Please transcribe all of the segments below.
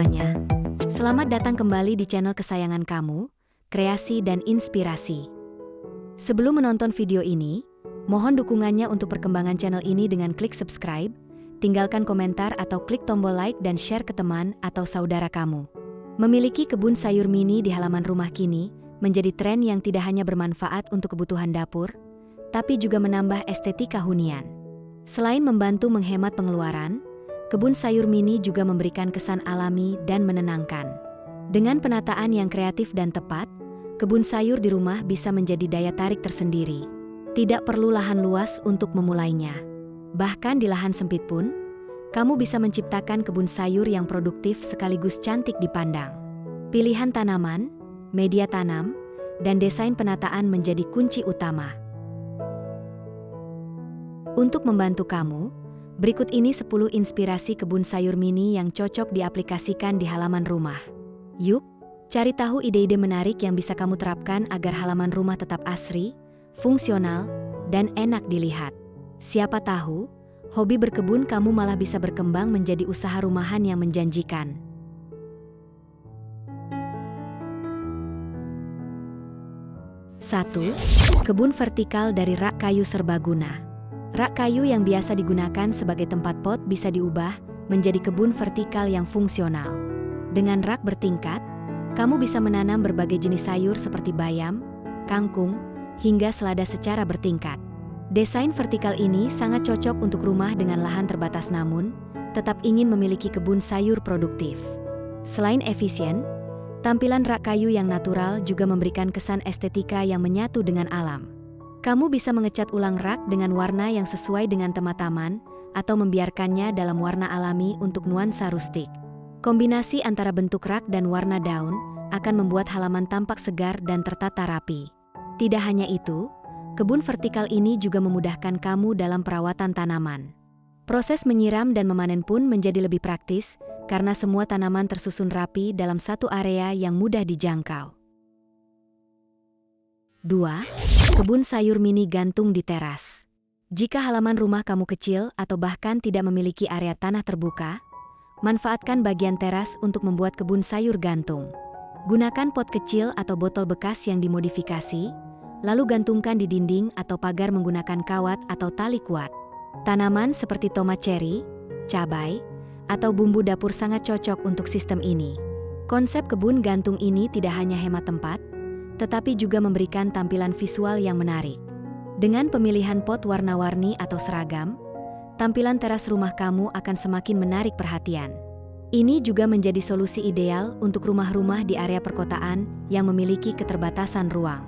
semuanya. Selamat datang kembali di channel kesayangan kamu, Kreasi dan Inspirasi. Sebelum menonton video ini, mohon dukungannya untuk perkembangan channel ini dengan klik subscribe, tinggalkan komentar atau klik tombol like dan share ke teman atau saudara kamu. Memiliki kebun sayur mini di halaman rumah kini menjadi tren yang tidak hanya bermanfaat untuk kebutuhan dapur, tapi juga menambah estetika hunian. Selain membantu menghemat pengeluaran, kebun sayur mini juga memberikan kesan alami dan menenangkan. Dengan penataan yang kreatif dan tepat, kebun sayur di rumah bisa menjadi daya tarik tersendiri. Tidak perlu lahan luas untuk memulainya. Bahkan di lahan sempit pun, kamu bisa menciptakan kebun sayur yang produktif sekaligus cantik dipandang. Pilihan tanaman, media tanam, dan desain penataan menjadi kunci utama. Untuk membantu kamu, berikut ini 10 inspirasi kebun sayur mini yang cocok diaplikasikan di halaman rumah. Yuk, cari tahu ide-ide menarik yang bisa kamu terapkan agar halaman rumah tetap asri, fungsional, dan enak dilihat. Siapa tahu, hobi berkebun kamu malah bisa berkembang menjadi usaha rumahan yang menjanjikan. 1. Kebun vertikal dari rak kayu serbaguna. Rak kayu yang biasa digunakan sebagai tempat pot bisa diubah menjadi kebun vertikal yang fungsional. Dengan rak bertingkat, kamu bisa menanam berbagai jenis sayur seperti bayam, kangkung, hingga selada secara bertingkat. Desain vertikal ini sangat cocok untuk rumah dengan lahan terbatas namun tetap ingin memiliki kebun sayur produktif. Selain efisien, tampilan rak kayu yang natural juga memberikan kesan estetika yang menyatu dengan alam. Kamu bisa mengecat ulang rak dengan warna yang sesuai dengan tema taman atau membiarkannya dalam warna alami untuk nuansa rustik. Kombinasi antara bentuk rak dan warna daun akan membuat halaman tampak segar dan tertata rapi. Tidak hanya itu, kebun vertikal ini juga memudahkan kamu dalam perawatan tanaman. Proses menyiram dan memanen pun menjadi lebih praktis karena semua tanaman tersusun rapi dalam satu area yang mudah dijangkau. 2. Kebun sayur mini gantung di teras. Jika halaman rumah kamu kecil atau bahkan tidak memiliki area tanah terbuka, manfaatkan bagian teras untuk membuat kebun sayur gantung. Gunakan pot kecil atau botol bekas yang dimodifikasi, lalu gantungkan di dinding atau pagar menggunakan kawat atau tali kuat. Tanaman seperti tomat ceri, cabai, atau bumbu dapur sangat cocok untuk sistem ini. Konsep kebun gantung ini tidak hanya hemat tempat, tetapi juga memberikan tampilan visual yang menarik. Dengan pemilihan pot warna-warni atau seragam, tampilan teras rumah kamu akan semakin menarik perhatian. Ini juga menjadi solusi ideal untuk rumah-rumah di area perkotaan yang memiliki keterbatasan ruang.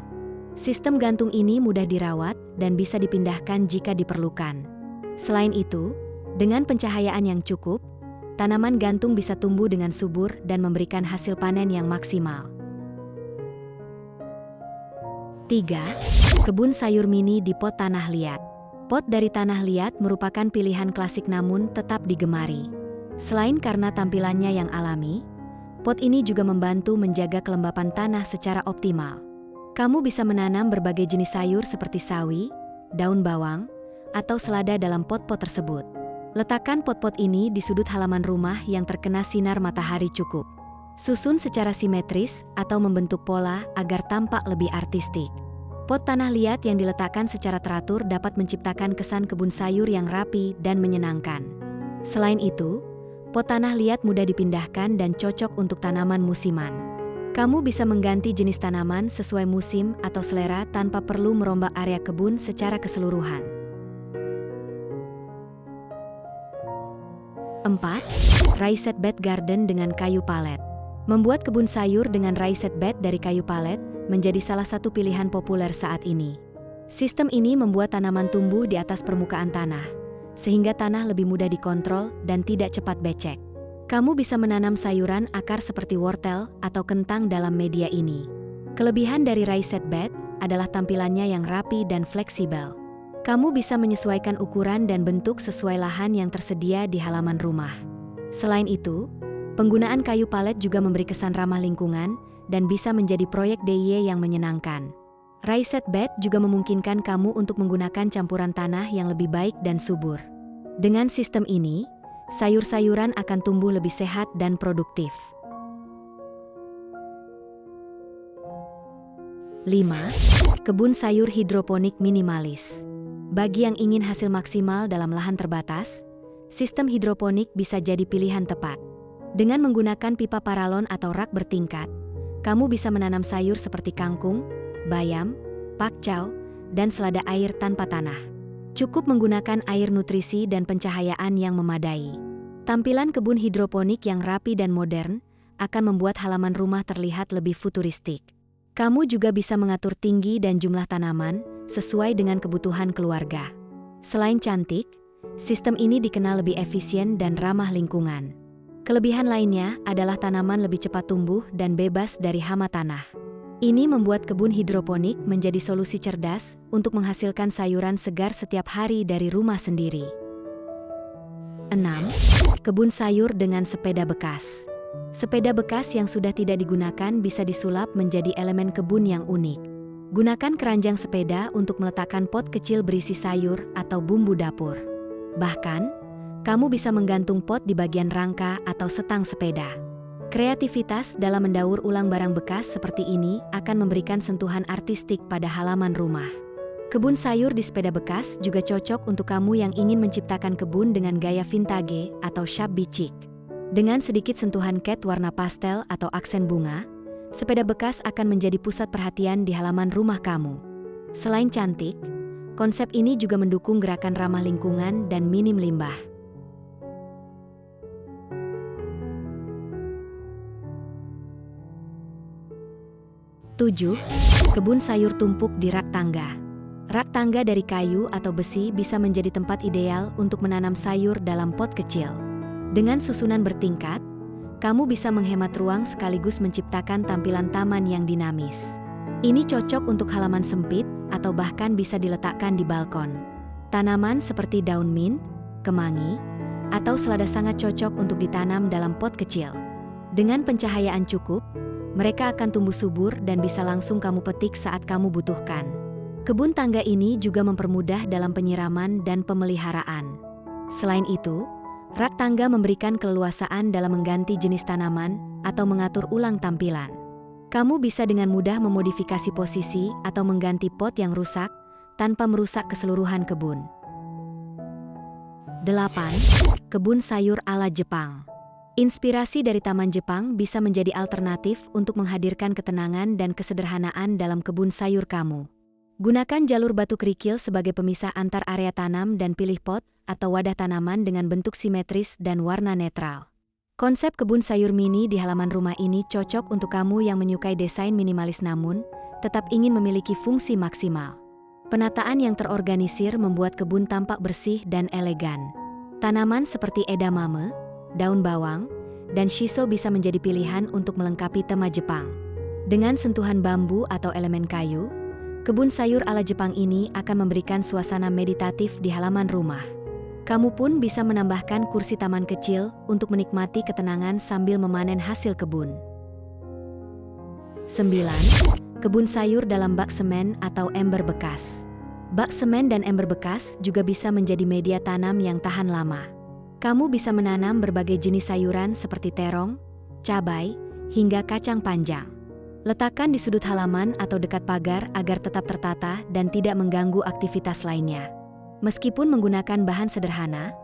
Sistem gantung ini mudah dirawat dan bisa dipindahkan jika diperlukan. Selain itu, dengan pencahayaan yang cukup, tanaman gantung bisa tumbuh dengan subur dan memberikan hasil panen yang maksimal. 3. Kebun sayur mini di pot tanah liat. Pot dari tanah liat merupakan pilihan klasik namun tetap digemari. Selain karena tampilannya yang alami, pot ini juga membantu menjaga kelembapan tanah secara optimal. Kamu bisa menanam berbagai jenis sayur seperti sawi, daun bawang, atau selada dalam pot-pot tersebut. Letakkan pot-pot ini di sudut halaman rumah yang terkena sinar matahari cukup. Susun secara simetris atau membentuk pola agar tampak lebih artistik. Pot tanah liat yang diletakkan secara teratur dapat menciptakan kesan kebun sayur yang rapi dan menyenangkan. Selain itu, pot tanah liat mudah dipindahkan dan cocok untuk tanaman musiman. Kamu bisa mengganti jenis tanaman sesuai musim atau selera tanpa perlu merombak area kebun secara keseluruhan. 4. Raised bed garden dengan kayu palet. Membuat kebun sayur dengan raised bed dari kayu palet menjadi salah satu pilihan populer saat ini. Sistem ini membuat tanaman tumbuh di atas permukaan tanah, sehingga tanah lebih mudah dikontrol dan tidak cepat becek. Kamu bisa menanam sayuran akar seperti wortel atau kentang dalam media ini. Kelebihan dari raised bed adalah tampilannya yang rapi dan fleksibel. Kamu bisa menyesuaikan ukuran dan bentuk sesuai lahan yang tersedia di halaman rumah. Selain itu, penggunaan kayu palet juga memberi kesan ramah lingkungan dan bisa menjadi proyek DIY yang menyenangkan. Raised bed juga memungkinkan kamu untuk menggunakan campuran tanah yang lebih baik dan subur. Dengan sistem ini, sayur-sayuran akan tumbuh lebih sehat dan produktif. 5. Kebun sayur hidroponik minimalis. Bagi yang ingin hasil maksimal dalam lahan terbatas, sistem hidroponik bisa jadi pilihan tepat. Dengan menggunakan pipa paralon atau rak bertingkat, kamu bisa menanam sayur seperti kangkung, bayam, pakcoy, dan selada air tanpa tanah. Cukup menggunakan air nutrisi dan pencahayaan yang memadai. Tampilan kebun hidroponik yang rapi dan modern akan membuat halaman rumah terlihat lebih futuristik. Kamu juga bisa mengatur tinggi dan jumlah tanaman sesuai dengan kebutuhan keluarga. Selain cantik, sistem ini dikenal lebih efisien dan ramah lingkungan. Kelebihan lainnya adalah tanaman lebih cepat tumbuh dan bebas dari hama tanah. Ini membuat kebun hidroponik menjadi solusi cerdas untuk menghasilkan sayuran segar setiap hari dari rumah sendiri. 6. Kebun sayur dengan sepeda bekas. Sepeda bekas yang sudah tidak digunakan bisa disulap menjadi elemen kebun yang unik. Gunakan keranjang sepeda untuk meletakkan pot kecil berisi sayur atau bumbu dapur. Bahkan, kamu bisa menggantung pot di bagian rangka atau setang sepeda. Kreativitas dalam mendaur ulang barang bekas seperti ini akan memberikan sentuhan artistik pada halaman rumah. Kebun sayur di sepeda bekas juga cocok untuk kamu yang ingin menciptakan kebun dengan gaya vintage atau shabby chic. Dengan sedikit sentuhan cat warna pastel atau aksen bunga, sepeda bekas akan menjadi pusat perhatian di halaman rumah kamu. Selain cantik, konsep ini juga mendukung gerakan ramah lingkungan dan minim limbah. 7. Kebun sayur tumpuk di rak tangga. Rak tangga dari kayu atau besi bisa menjadi tempat ideal untuk menanam sayur dalam pot kecil. Dengan susunan bertingkat, kamu bisa menghemat ruang sekaligus menciptakan tampilan taman yang dinamis. Ini cocok untuk halaman sempit atau bahkan bisa diletakkan di balkon. Tanaman seperti daun mint, kemangi, atau selada sangat cocok untuk ditanam dalam pot kecil. Dengan pencahayaan cukup, mereka akan tumbuh subur dan bisa langsung kamu petik saat kamu butuhkan. Kebun tangga ini juga mempermudah dalam penyiraman dan pemeliharaan. Selain itu, rak tangga memberikan keleluasaan dalam mengganti jenis tanaman atau mengatur ulang tampilan. Kamu bisa dengan mudah memodifikasi posisi atau mengganti pot yang rusak tanpa merusak keseluruhan kebun. 8. Kebun sayur ala Jepang. Inspirasi dari Taman Jepang bisa menjadi alternatif untuk menghadirkan ketenangan dan kesederhanaan dalam kebun sayur kamu. Gunakan jalur batu kerikil sebagai pemisah antar area tanam dan pilih pot atau wadah tanaman dengan bentuk simetris dan warna netral. Konsep kebun sayur mini di halaman rumah ini cocok untuk kamu yang menyukai desain minimalis namun tetap ingin memiliki fungsi maksimal. Penataan yang terorganisir membuat kebun tampak bersih dan elegan. Tanaman seperti edamame, daun bawang, dan shiso bisa menjadi pilihan untuk melengkapi tema Jepang. Dengan sentuhan bambu atau elemen kayu, kebun sayur ala Jepang ini akan memberikan suasana meditatif di halaman rumah. Kamu pun bisa menambahkan kursi taman kecil untuk menikmati ketenangan sambil memanen hasil kebun. 9. Kebun sayur dalam bak semen atau ember bekas. Bak semen dan ember bekas juga bisa menjadi media tanam yang tahan lama. Kamu bisa menanam berbagai jenis sayuran seperti terong, cabai, hingga kacang panjang. Letakkan di sudut halaman atau dekat pagar agar tetap tertata dan tidak mengganggu aktivitas lainnya. Meskipun menggunakan bahan sederhana,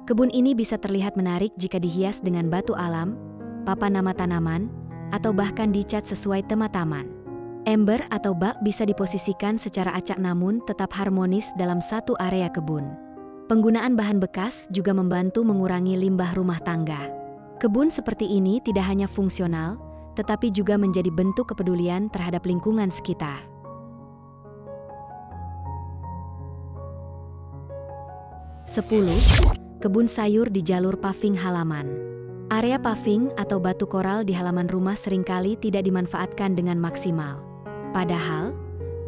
kebun ini bisa terlihat menarik jika dihias dengan batu alam, papan nama tanaman, atau bahkan dicat sesuai tema taman. Ember atau bak bisa diposisikan secara acak namun tetap harmonis dalam satu area kebun. Penggunaan bahan bekas juga membantu mengurangi limbah rumah tangga. Kebun seperti ini tidak hanya fungsional, tetapi juga menjadi bentuk kepedulian terhadap lingkungan sekitar. 10. Kebun sayur di jalur paving halaman. Area paving atau batu koral di halaman rumah seringkali tidak dimanfaatkan dengan maksimal. Padahal,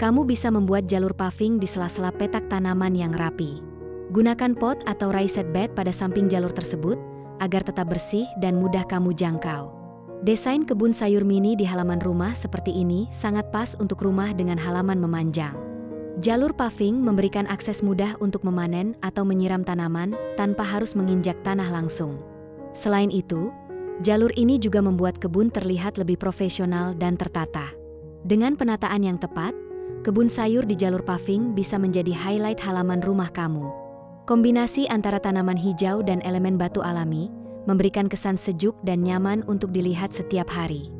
kamu bisa membuat jalur paving di sela-sela petak tanaman yang rapi. Gunakan pot atau raised bed pada samping jalur tersebut agar tetap bersih dan mudah kamu jangkau. Desain kebun sayur mini di halaman rumah seperti ini sangat pas untuk rumah dengan halaman memanjang. Jalur paving memberikan akses mudah untuk memanen atau menyiram tanaman tanpa harus menginjak tanah langsung. Selain itu, jalur ini juga membuat kebun terlihat lebih profesional dan tertata. Dengan penataan yang tepat, kebun sayur di jalur paving bisa menjadi highlight halaman rumah kamu. Kombinasi antara tanaman hijau dan elemen batu alami memberikan kesan sejuk dan nyaman untuk dilihat setiap hari.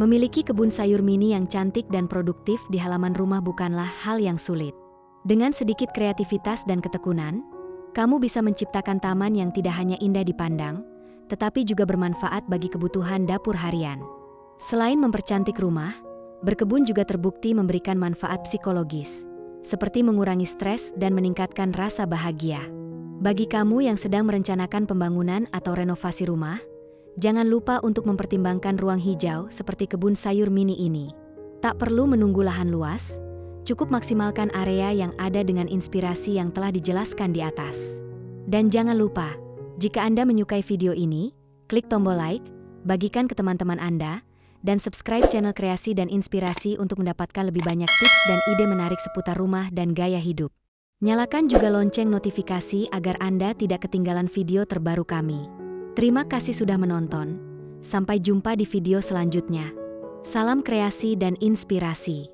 Memiliki kebun sayur mini yang cantik dan produktif di halaman rumah bukanlah hal yang sulit. Dengan sedikit kreativitas dan ketekunan, kamu bisa menciptakan taman yang tidak hanya indah dipandang, tetapi juga bermanfaat bagi kebutuhan dapur harian. Selain mempercantik rumah, berkebun juga terbukti memberikan manfaat psikologis, seperti mengurangi stres dan meningkatkan rasa bahagia. Bagi kamu yang sedang merencanakan pembangunan atau renovasi rumah, jangan lupa untuk mempertimbangkan ruang hijau seperti kebun sayur mini ini. Tak perlu menunggu lahan luas, cukup maksimalkan area yang ada dengan inspirasi yang telah dijelaskan di atas. Dan jangan lupa, jika Anda menyukai video ini, klik tombol like, bagikan ke teman-teman Anda, dan subscribe channel Kreasi dan Inspirasi untuk mendapatkan lebih banyak tips dan ide menarik seputar rumah dan gaya hidup. Nyalakan juga lonceng notifikasi agar Anda tidak ketinggalan video terbaru kami. Terima kasih sudah menonton. Sampai jumpa di video selanjutnya. Salam kreasi dan inspirasi.